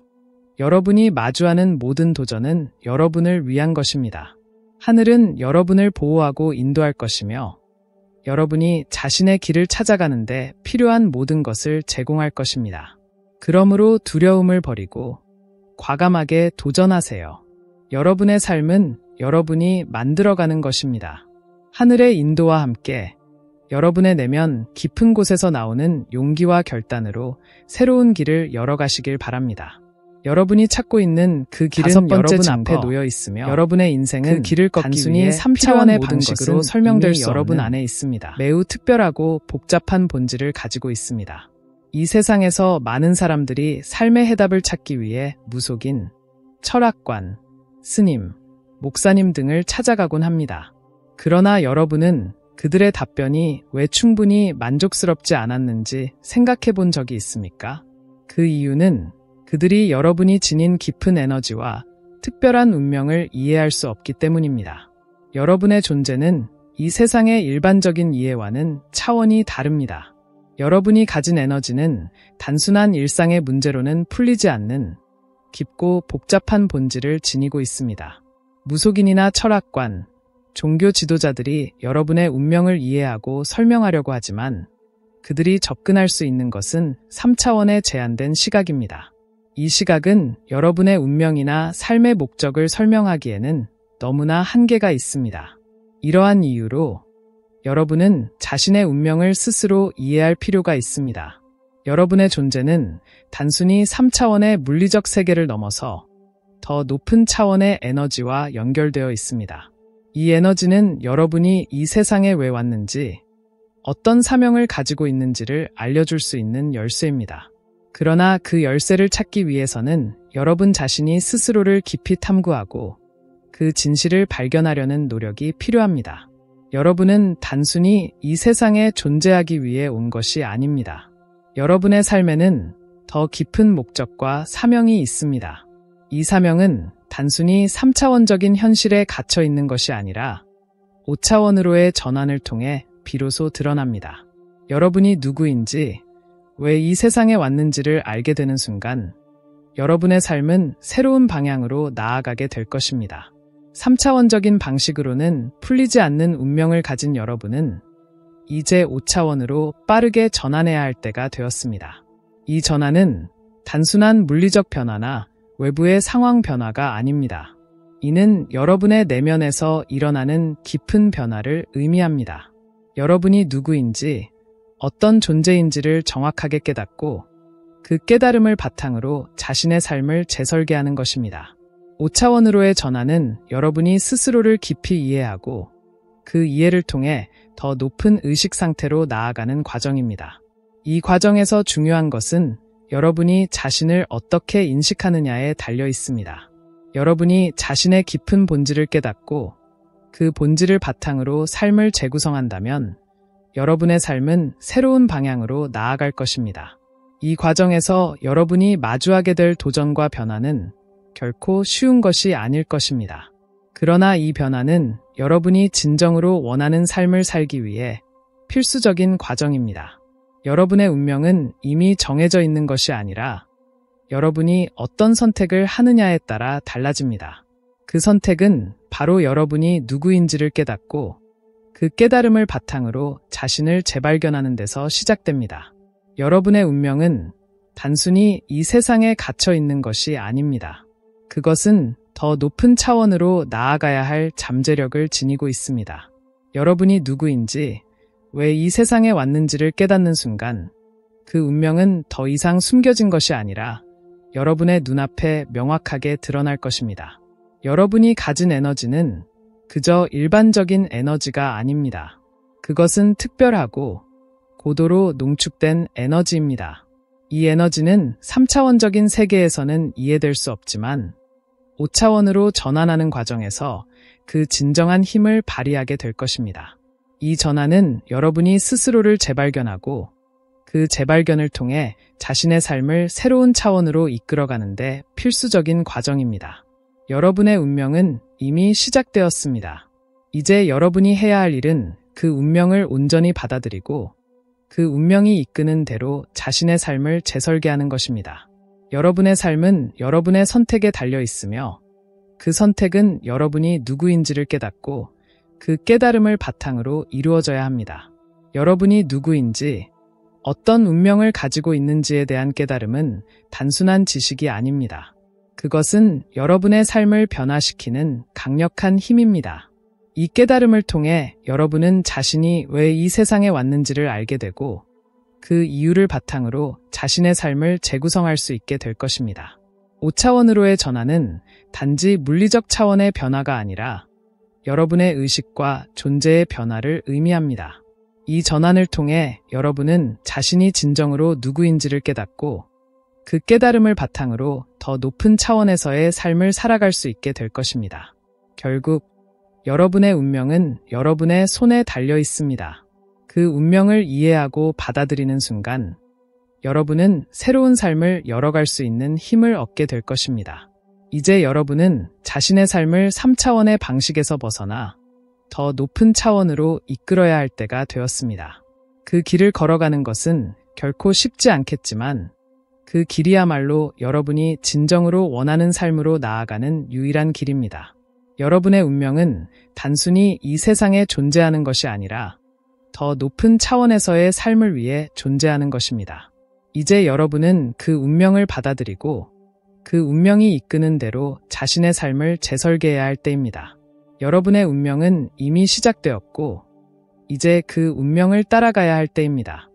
여러분이 마주하는 모든 도전은 여러분을 위한 것입니다. 하늘은 여러분을 보호하고 인도할 것이며 여러분이 자신의 길을 찾아가는데 필요한 모든 것을 제공할 것입니다. 그러므로 두려움을 버리고 과감하게 도전하세요. 여러분의 삶은 여러분이 만들어가는 것입니다. 하늘의 인도와 함께 여러분의 내면 깊은 곳에서 나오는 용기와 결단으로 새로운 길을 열어가시길 바랍니다. 여러분이 찾고 있는 그 길은 여러분 앞에 놓여 있으며 여러분의 인생은 그 길을 걷기 단순히 위해 3차원의 방식으로 설명될 수 여러분 안에 있습니다. 매우 특별하고 복잡한 본질을 가지고 있습니다. 이 세상에서 많은 사람들이 삶의 해답을 찾기 위해 무속인, 철학관, 스님, 목사님 등을 찾아가곤 합니다. 그러나 여러분은 그들의 답변이 왜 충분히 만족스럽지 않았는지 생각해 본 적이 있습니까? 그 이유는 그들이 여러분이 지닌 깊은 에너지와 특별한 운명을 이해할 수 없기 때문입니다. 여러분의 존재는 이 세상의 일반적인 이해와는 차원이 다릅니다. 여러분이 가진 에너지는 단순한 일상의 문제로는 풀리지 않는 깊고 복잡한 본질을 지니고 있습니다. 무속인이나 철학관, 종교 지도자들이 여러분의 운명을 이해하고 설명하려고 하지만 그들이 접근할 수 있는 것은 3차원의 제한된 시각입니다. 이 시각은 여러분의 운명이나 삶의 목적을 설명하기에는 너무나 한계가 있습니다. 이러한 이유로 여러분은 자신의 운명을 스스로 이해할 필요가 있습니다. 여러분의 존재는 단순히 3차원의 물리적 세계를 넘어서 더 높은 차원의 에너지와 연결되어 있습니다. 이 에너지는 여러분이 이 세상에 왜 왔는지, 어떤 사명을 가지고 있는지를 알려줄 수 있는 열쇠입니다. 그러나 그 열쇠를 찾기 위해서는 여러분 자신이 스스로를 깊이 탐구하고 그 진실을 발견하려는 노력이 필요합니다. 여러분은 단순히 이 세상에 존재하기 위해 온 것이 아닙니다. 여러분의 삶에는 더 깊은 목적과 사명이 있습니다. 이 사명은 단순히 3차원적인 현실에 갇혀 있는 것이 아니라 5차원으로의 전환을 통해 비로소 드러납니다. 여러분이 누구인지, 왜 이 세상에 왔는지를 알게 되는 순간 여러분의 삶은 새로운 방향으로 나아가게 될 것입니다. 3차원적인 방식으로는 풀리지 않는 운명을 가진 여러분은 이제 5차원으로 빠르게 전환해야 할 때가 되었습니다. 이 전환은 단순한 물리적 변화나 외부의 상황 변화가 아닙니다. 이는 여러분의 내면에서 일어나는 깊은 변화를 의미합니다. 여러분이 누구인지, 어떤 존재인지를 정확하게 깨닫고 그 깨달음을 바탕으로 자신의 삶을 재설계하는 것입니다. 5차원으로의 전환은 여러분이 스스로를 깊이 이해하고 그 이해를 통해 더 높은 의식 상태로 나아가는 과정입니다. 이 과정에서 중요한 것은 여러분이 자신을 어떻게 인식하느냐에 달려 있습니다. 여러분이 자신의 깊은 본질을 깨닫고 그 본질을 바탕으로 삶을 재구성한다면 여러분의 삶은 새로운 방향으로 나아갈 것입니다. 이 과정에서 여러분이 마주하게 될 도전과 변화는 결코 쉬운 것이 아닐 것입니다. 그러나 이 변화는 여러분이 진정으로 원하는 삶을 살기 위해 필수적인 과정입니다. 여러분의 운명은 이미 정해져 있는 것이 아니라 여러분이 어떤 선택을 하느냐에 따라 달라집니다. 그 선택은 바로 여러분이 누구인지를 깨닫고 그 깨달음을 바탕으로 자신을 재발견하는 데서 시작됩니다. 여러분의 운명은 단순히 이 세상에 갇혀 있는 것이 아닙니다. 그것은 더 높은 차원으로 나아가야 할 잠재력을 지니고 있습니다. 여러분이 누구인지, 왜 이 세상에 왔는지를 깨닫는 순간 그 운명은 더 이상 숨겨진 것이 아니라 여러분의 눈앞에 명확하게 드러날 것입니다. 여러분이 가진 에너지는 그저 일반적인 에너지가 아닙니다. 그것은 특별하고 고도로 농축된 에너지입니다. 이 에너지는 3차원적인 세계에서는 이해될 수 없지만 5차원으로 전환하는 과정에서 그 진정한 힘을 발휘하게 될 것입니다. 이 전환은 여러분이 스스로를 재발견하고 그 재발견을 통해 자신의 삶을 새로운 차원으로 이끌어가는데 필수적인 과정입니다. 여러분의 운명은 이미 시작되었습니다. 이제 여러분이 해야 할 일은 그 운명을 온전히 받아들이고 그 운명이 이끄는 대로 자신의 삶을 재설계하는 것입니다. 여러분의 삶은 여러분의 선택에 달려 있으며 그 선택은 여러분이 누구인지를 깨닫고 그 깨달음을 바탕으로 이루어져야 합니다. 여러분이 누구인지, 어떤 운명을 가지고 있는지에 대한 깨달음은 단순한 지식이 아닙니다. 그것은 여러분의 삶을 변화시키는 강력한 힘입니다. 이 깨달음을 통해 여러분은 자신이 왜 이 세상에 왔는지를 알게 되고 그 이유를 바탕으로 자신의 삶을 재구성할 수 있게 될 것입니다. 5차원으로의 전환은 단지 물리적 차원의 변화가 아니라 여러분의 의식과 존재의 변화를 의미합니다. 이 전환을 통해 여러분은 자신이 진정으로 누구인지를 깨닫고 그 깨달음을 바탕으로 더 높은 차원에서의 삶을 살아갈 수 있게 될 것입니다. 결국 여러분의 운명은 여러분의 손에 달려 있습니다. 그 운명을 이해하고 받아들이는 순간 여러분은 새로운 삶을 열어갈 수 있는 힘을 얻게 될 것입니다. 이제 여러분은 자신의 삶을 3차원의 방식에서 벗어나 더 높은 차원으로 이끌어야 할 때가 되었습니다. 그 길을 걸어가는 것은 결코 쉽지 않겠지만 그 길이야말로 여러분이 진정으로 원하는 삶으로 나아가는 유일한 길입니다. 여러분의 운명은 단순히 이 세상에 존재하는 것이 아니라 더 높은 차원에서의 삶을 위해 존재하는 것입니다. 이제 여러분은 그 운명을 받아들이고 그 운명이 이끄는 대로 자신의 삶을 재설계해야 할 때입니다. 여러분의 운명은 이미 시작되었고 이제 그 운명을 따라가야 할 때입니다.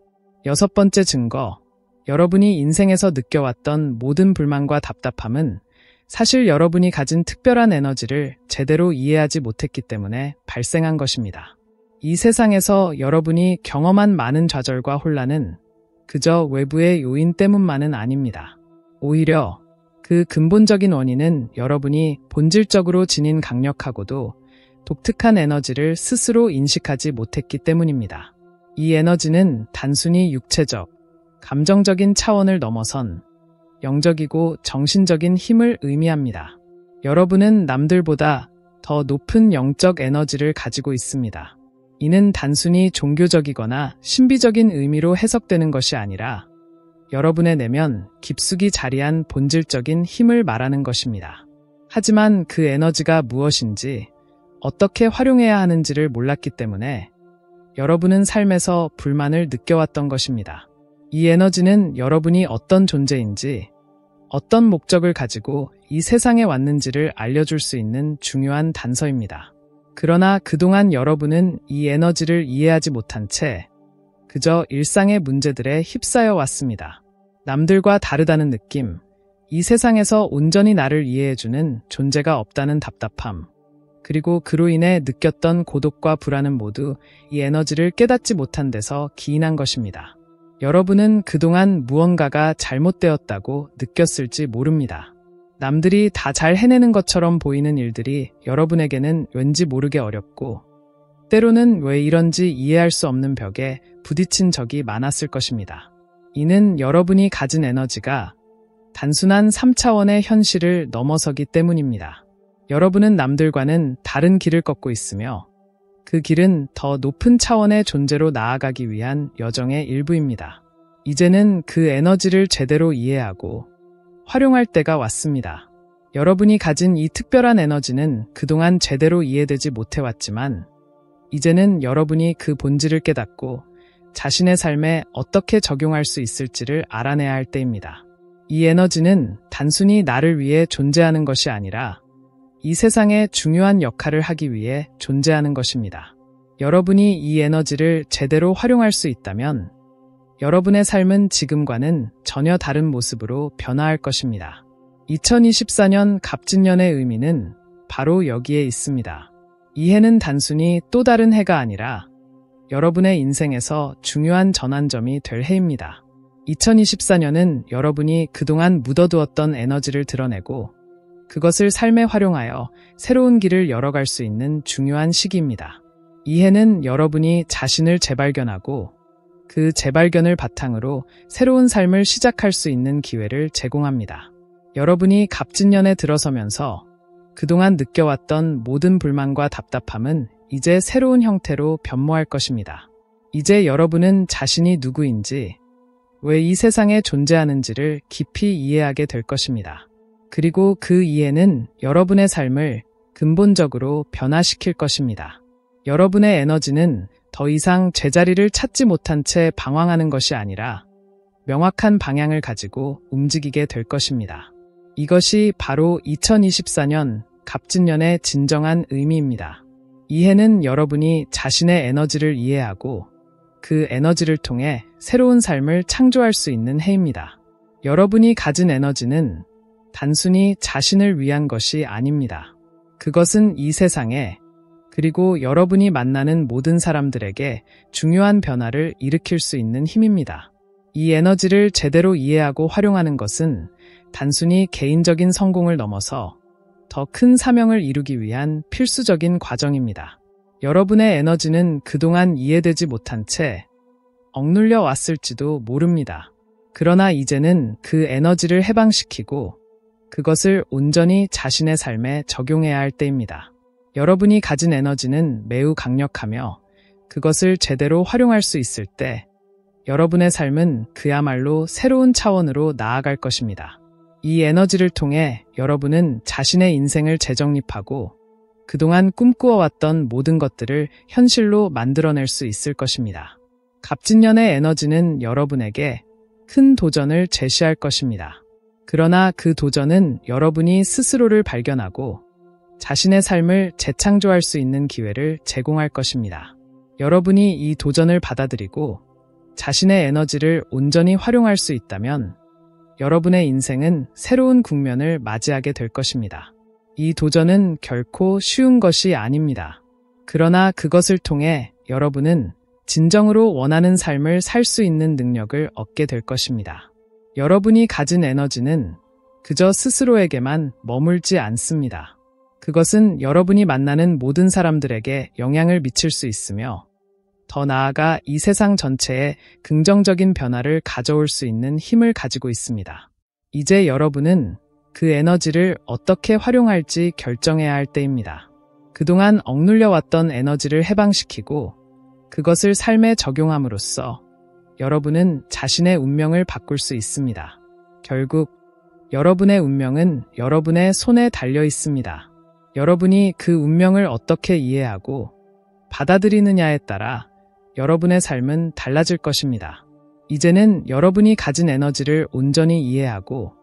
6번째 증거, 여러분이 인생에서 느껴왔던 모든 불만과 답답함은 사실 여러분이 가진 특별한 에너지를 제대로 이해하지 못했기 때문에 발생한 것입니다. 이 세상에서 여러분이 경험한 많은 좌절과 혼란은 그저 외부의 요인 때문만은 아닙니다. 오히려 그 근본적인 원인은 여러분이 본질적으로 지닌 강력하고도 독특한 에너지를 스스로 인식하지 못했기 때문입니다. 이 에너지는 단순히 육체적, 감정적인 차원을 넘어선 영적이고 정신적인 힘을 의미합니다. 여러분은 남들보다 더 높은 영적 에너지를 가지고 있습니다. 이는 단순히 종교적이거나 신비적인 의미로 해석되는 것이 아니라 여러분의 내면 깊숙이 자리한 본질적인 힘을 말하는 것입니다. 하지만 그 에너지가 무엇인지, 어떻게 활용해야 하는지를 몰랐기 때문에 여러분은 삶에서 불만을 느껴왔던 것입니다. 이 에너지는 여러분이 어떤 존재인지, 어떤 목적을 가지고 이 세상에 왔는지를 알려줄 수 있는 중요한 단서입니다. 그러나 그동안 여러분은 이 에너지를 이해하지 못한 채 그저 일상의 문제들에 휩싸여 왔습니다. 남들과 다르다는 느낌, 이 세상에서 온전히 나를 이해해주는 존재가 없다는 답답함, 그리고 그로 인해 느꼈던 고독과 불안은 모두 이 에너지를 깨닫지 못한 데서 기인한 것입니다. 여러분은 그동안 무언가가 잘못되었다고 느꼈을지 모릅니다. 남들이 다 잘 해내는 것처럼 보이는 일들이 여러분에게는 왠지 모르게 어렵고, 때로는 왜 이런지 이해할 수 없는 벽에 부딪힌 적이 많았을 것입니다. 이는 여러분이 가진 에너지가 단순한 3차원의 현실을 넘어서기 때문입니다. 여러분은 남들과는 다른 길을 걷고 있으며 그 길은 더 높은 차원의 존재로 나아가기 위한 여정의 일부입니다. 이제는 그 에너지를 제대로 이해하고 활용할 때가 왔습니다. 여러분이 가진 이 특별한 에너지는 그동안 제대로 이해되지 못해왔지만 이제는 여러분이 그 본질을 깨닫고 자신의 삶에 어떻게 적용할 수 있을지를 알아내야 할 때입니다. 이 에너지는 단순히 나를 위해 존재하는 것이 아니라 이 세상에 중요한 역할을 하기 위해 존재하는 것입니다. 여러분이 이 에너지를 제대로 활용할 수 있다면 여러분의 삶은 지금과는 전혀 다른 모습으로 변화할 것입니다. 2024년 갑진년의 의미는 바로 여기에 있습니다. 이 해는 단순히 또 다른 해가 아니라 여러분의 인생에서 중요한 전환점이 될 해입니다. 2024년은 여러분이 그동안 묻어두었던 에너지를 드러내고 그것을 삶에 활용하여 새로운 길을 열어갈 수 있는 중요한 시기입니다. 이 해는 여러분이 자신을 재발견하고 그 재발견을 바탕으로 새로운 삶을 시작할 수 있는 기회를 제공합니다. 여러분이 갑진년에 들어서면서 그동안 느껴왔던 모든 불만과 답답함은 이제 새로운 형태로 변모할 것입니다. 이제 여러분은 자신이 누구인지, 왜 이 세상에 존재하는지를 깊이 이해하게 될 것입니다. 그리고 그 이해는 여러분의 삶을 근본적으로 변화시킬 것입니다. 여러분의 에너지는 더 이상 제자리를 찾지 못한 채 방황하는 것이 아니라 명확한 방향을 가지고 움직이게 될 것입니다. 이것이 바로 2024년 갑진년의 진정한 의미입니다. 이 해는 여러분이 자신의 에너지를 이해하고 그 에너지를 통해 새로운 삶을 창조할 수 있는 해입니다. 여러분이 가진 에너지는 단순히 자신을 위한 것이 아닙니다. 그것은 이 세상에, 그리고 여러분이 만나는 모든 사람들에게 중요한 변화를 일으킬 수 있는 힘입니다. 이 에너지를 제대로 이해하고 활용하는 것은 단순히 개인적인 성공을 넘어서 더 큰 사명을 이루기 위한 필수적인 과정입니다. 여러분의 에너지는 그동안 이해되지 못한 채 억눌려 왔을지도 모릅니다. 그러나 이제는 그 에너지를 해방시키고 그것을 온전히 자신의 삶에 적용해야 할 때입니다. 여러분이 가진 에너지는 매우 강력하며 그것을 제대로 활용할 수 있을 때 여러분의 삶은 그야말로 새로운 차원으로 나아갈 것입니다. 이 에너지를 통해 여러분은 자신의 인생을 재정립하고 그동안 꿈꾸어왔던 모든 것들을 현실로 만들어낼 수 있을 것입니다. 갑진년의 에너지는 여러분에게 큰 도전을 제시할 것입니다. 그러나 그 도전은 여러분이 스스로를 발견하고 자신의 삶을 재창조할 수 있는 기회를 제공할 것입니다. 여러분이 이 도전을 받아들이고 자신의 에너지를 온전히 활용할 수 있다면 여러분의 인생은 새로운 국면을 맞이하게 될 것입니다. 이 도전은 결코 쉬운 것이 아닙니다. 그러나 그것을 통해 여러분은 진정으로 원하는 삶을 살 수 있는 능력을 얻게 될 것입니다. 여러분이 가진 에너지는 그저 스스로에게만 머물지 않습니다. 그것은 여러분이 만나는 모든 사람들에게 영향을 미칠 수 있으며 더 나아가 이 세상 전체에 긍정적인 변화를 가져올 수 있는 힘을 가지고 있습니다. 이제 여러분은 그 에너지를 어떻게 활용할지 결정해야 할 때입니다. 그동안 억눌려 왔던 에너지를 해방시키고 그것을 삶에 적용함으로써 여러분은 자신의 운명을 바꿀 수 있습니다. 결국 여러분의 운명은 여러분의 손에 달려 있습니다. 여러분이 그 운명을 어떻게 이해하고 받아들이느냐에 따라 여러분의 삶은 달라질 것입니다. 이제는 여러분이 가진 에너지를 온전히 이해하고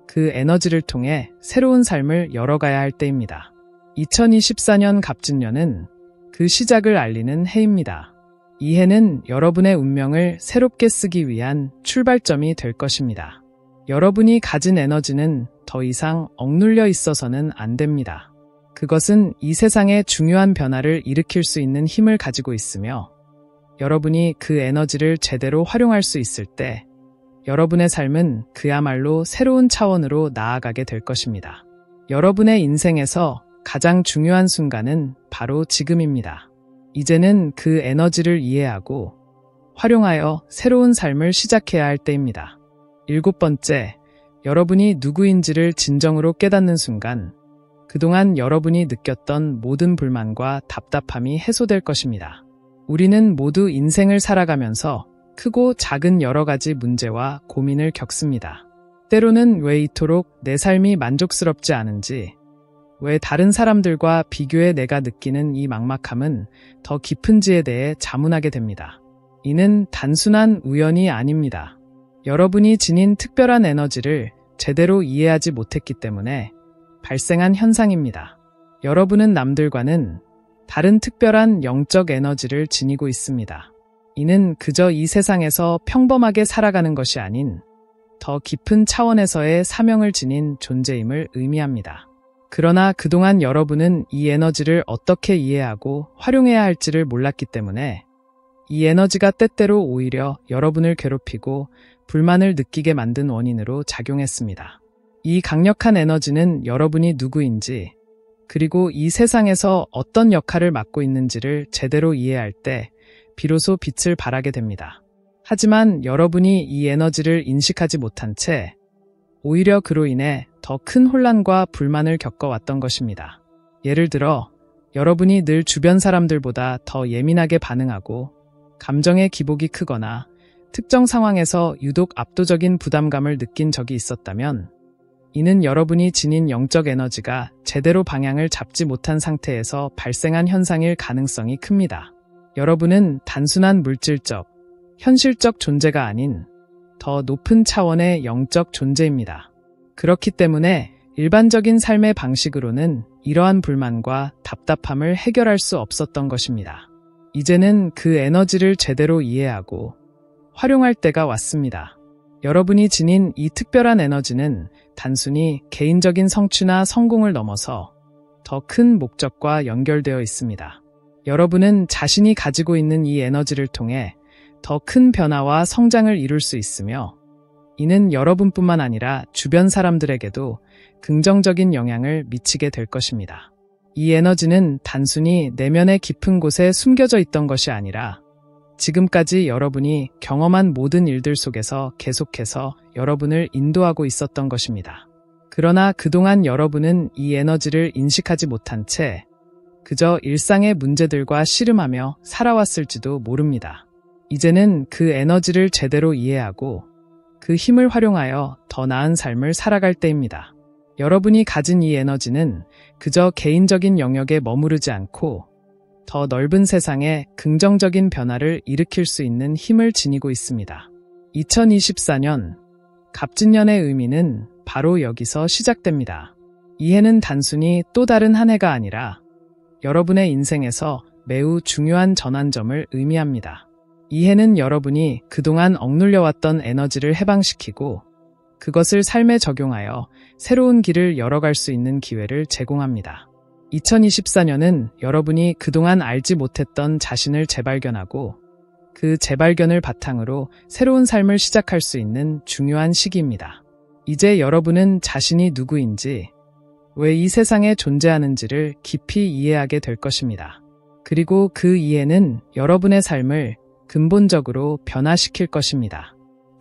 그 에너지를 통해 새로운 삶을 열어가야 할 때입니다. 2024년 갑진년은 그 시작을 알리는 해입니다. 이 해는 여러분의 운명을 새롭게 쓰기 위한 출발점이 될 것입니다. 여러분이 가진 에너지는 더 이상 억눌려 있어서는 안 됩니다. 그것은 이 세상에 중요한 변화를 일으킬 수 있는 힘을 가지고 있으며 여러분이 그 에너지를 제대로 활용할 수 있을 때 여러분의 삶은 그야말로 새로운 차원으로 나아가게 될 것입니다. 여러분의 인생에서 가장 중요한 순간은 바로 지금입니다. 이제는 그 에너지를 이해하고 활용하여 새로운 삶을 시작해야 할 때입니다. 7번째, 여러분이 누구인지를 진정으로 깨닫는 순간 그동안 여러분이 느꼈던 모든 불만과 답답함이 해소될 것입니다. 우리는 모두 인생을 살아가면서 크고 작은 여러 가지 문제와 고민을 겪습니다. 때로는 왜 이토록 내 삶이 만족스럽지 않은지, 왜 다른 사람들과 비교해 내가 느끼는 이 막막함은 더 깊은지에 대해 자문하게 됩니다. 이는 단순한 우연이 아닙니다. 여러분이 지닌 특별한 에너지를 제대로 이해하지 못했기 때문에 발생한 현상입니다. 여러분은 남들과는 다른 특별한 영적 에너지를 지니고 있습니다. 이는 그저 이 세상에서 평범하게 살아가는 것이 아닌 더 깊은 차원에서의 사명을 지닌 존재임을 의미합니다. 그러나 그동안 여러분은 이 에너지를 어떻게 이해하고 활용해야 할지를 몰랐기 때문에 이 에너지가 때때로 오히려 여러분을 괴롭히고 불만을 느끼게 만든 원인으로 작용했습니다. 이 강력한 에너지는 여러분이 누구인지 그리고 이 세상에서 어떤 역할을 맡고 있는지를 제대로 이해할 때 비로소 빛을 발하게 됩니다. 하지만 여러분이 이 에너지를 인식하지 못한 채 오히려 그로 인해 더 큰 혼란과 불만을 겪어왔던 것입니다. 예를 들어 여러분이 늘 주변 사람들보다 더 예민하게 반응하고 감정의 기복이 크거나 특정 상황에서 유독 압도적인 부담감을 느낀 적이 있었다면 이는 여러분이 지닌 영적 에너지가 제대로 방향을 잡지 못한 상태에서 발생한 현상일 가능성이 큽니다. 여러분은 단순한 물질적, 현실적 존재가 아닌 더 높은 차원의 영적 존재입니다. 그렇기 때문에 일반적인 삶의 방식으로는 이러한 불만과 답답함을 해결할 수 없었던 것입니다. 이제는 그 에너지를 제대로 이해하고 활용할 때가 왔습니다. 여러분이 지닌 이 특별한 에너지는 단순히 개인적인 성취나 성공을 넘어서 더 큰 목적과 연결되어 있습니다. 여러분은 자신이 가지고 있는 이 에너지를 통해 더 큰 변화와 성장을 이룰 수 있으며 이는 여러분뿐만 아니라 주변 사람들에게도 긍정적인 영향을 미치게 될 것입니다. 이 에너지는 단순히 내면의 깊은 곳에 숨겨져 있던 것이 아니라 지금까지 여러분이 경험한 모든 일들 속에서 계속해서 여러분을 인도하고 있었던 것입니다. 그러나 그동안 여러분은 이 에너지를 인식하지 못한 채 그저 일상의 문제들과 씨름하며 살아왔을지도 모릅니다. 이제는 그 에너지를 제대로 이해하고 그 힘을 활용하여 더 나은 삶을 살아갈 때입니다. 여러분이 가진 이 에너지는 그저 개인적인 영역에 머무르지 않고 더 넓은 세상에 긍정적인 변화를 일으킬 수 있는 힘을 지니고 있습니다. 2024년 갑진년의 의미는 바로 여기서 시작됩니다. 이 해는 단순히 또 다른 한 해가 아니라 여러분의 인생에서 매우 중요한 전환점을 의미합니다. 이 해는 여러분이 그동안 억눌려왔던 에너지를 해방시키고 그것을 삶에 적용하여 새로운 길을 열어갈 수 있는 기회를 제공합니다. 2024년은 여러분이 그동안 알지 못했던 자신을 재발견하고 그 재발견을 바탕으로 새로운 삶을 시작할 수 있는 중요한 시기입니다. 이제 여러분은 자신이 누구인지, 왜 이 세상에 존재하는지를 깊이 이해하게 될 것입니다. 그리고 그 이해는 여러분의 삶을 근본적으로 변화시킬 것입니다.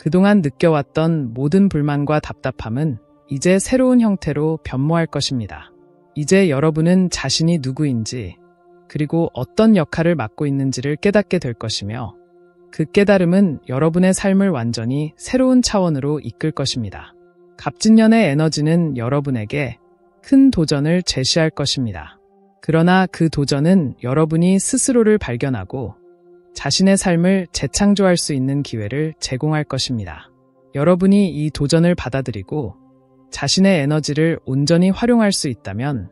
그동안 느껴왔던 모든 불만과 답답함은 이제 새로운 형태로 변모할 것입니다. 이제 여러분은 자신이 누구인지, 그리고 어떤 역할을 맡고 있는지를 깨닫게 될 것이며, 그 깨달음은 여러분의 삶을 완전히 새로운 차원으로 이끌 것입니다. 갑진년의 에너지는 여러분에게 큰 도전을 제시할 것입니다. 그러나 그 도전은 여러분이 스스로를 발견하고 자신의 삶을 재창조할 수 있는 기회를 제공할 것입니다. 여러분이 이 도전을 받아들이고 자신의 에너지를 온전히 활용할 수 있다면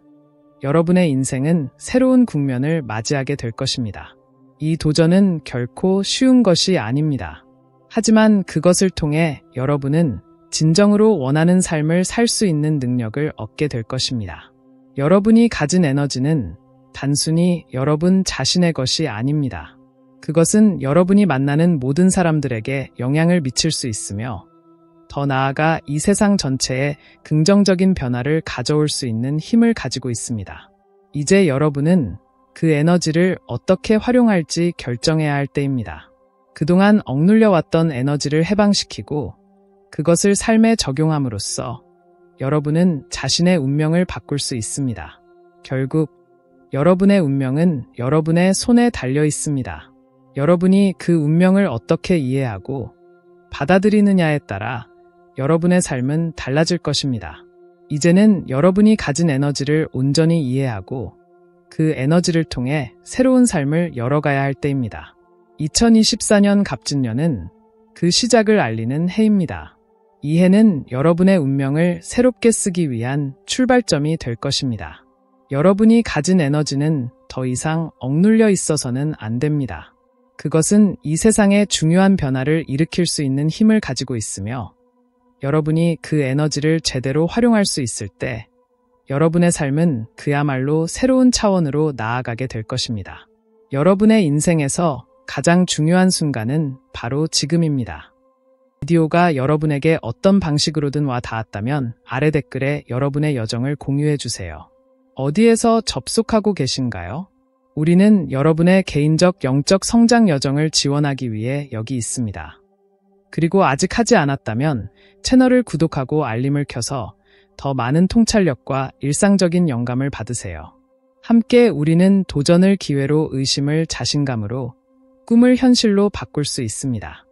여러분의 인생은 새로운 국면을 맞이하게 될 것입니다. 이 도전은 결코 쉬운 것이 아닙니다. 하지만 그것을 통해 여러분은 진정으로 원하는 삶을 살 수 있는 능력을 얻게 될 것입니다. 여러분이 가진 에너지는 단순히 여러분 자신의 것이 아닙니다. 그것은 여러분이 만나는 모든 사람들에게 영향을 미칠 수 있으며 더 나아가 이 세상 전체에 긍정적인 변화를 가져올 수 있는 힘을 가지고 있습니다. 이제 여러분은 그 에너지를 어떻게 활용할지 결정해야 할 때입니다. 그동안 억눌려왔던 에너지를 해방시키고 그것을 삶에 적용함으로써 여러분은 자신의 운명을 바꿀 수 있습니다. 결국 여러분의 운명은 여러분의 손에 달려 있습니다. 여러분이 그 운명을 어떻게 이해하고 받아들이느냐에 따라 여러분의 삶은 달라질 것입니다. 이제는 여러분이 가진 에너지를 온전히 이해하고 그 에너지를 통해 새로운 삶을 열어가야 할 때입니다. 2024년 갑진년은 그 시작을 알리는 해입니다. 이 해는 여러분의 운명을 새롭게 쓰기 위한 출발점이 될 것입니다. 여러분이 가진 에너지는 더 이상 억눌려 있어서는 안 됩니다. 그것은 이 세상에 중요한 변화를 일으킬 수 있는 힘을 가지고 있으며 여러분이 그 에너지를 제대로 활용할 수 있을 때 여러분의 삶은 그야말로 새로운 차원으로 나아가게 될 것입니다. 여러분의 인생에서 가장 중요한 순간은 바로 지금입니다. 비디오가 여러분에게 어떤 방식으로든 와 닿았다면 아래 댓글에 여러분의 여정을 공유해주세요. 어디에서 접속하고 계신가요? 우리는 여러분의 개인적 영적 성장 여정을 지원하기 위해 여기 있습니다. 그리고 아직 하지 않았다면 채널을 구독하고 알림을 켜서 더 많은 통찰력과 일상적인 영감을 받으세요. 함께 우리는 도전을 기회로, 의심을 자신감으로, 꿈을 현실로 바꿀 수 있습니다.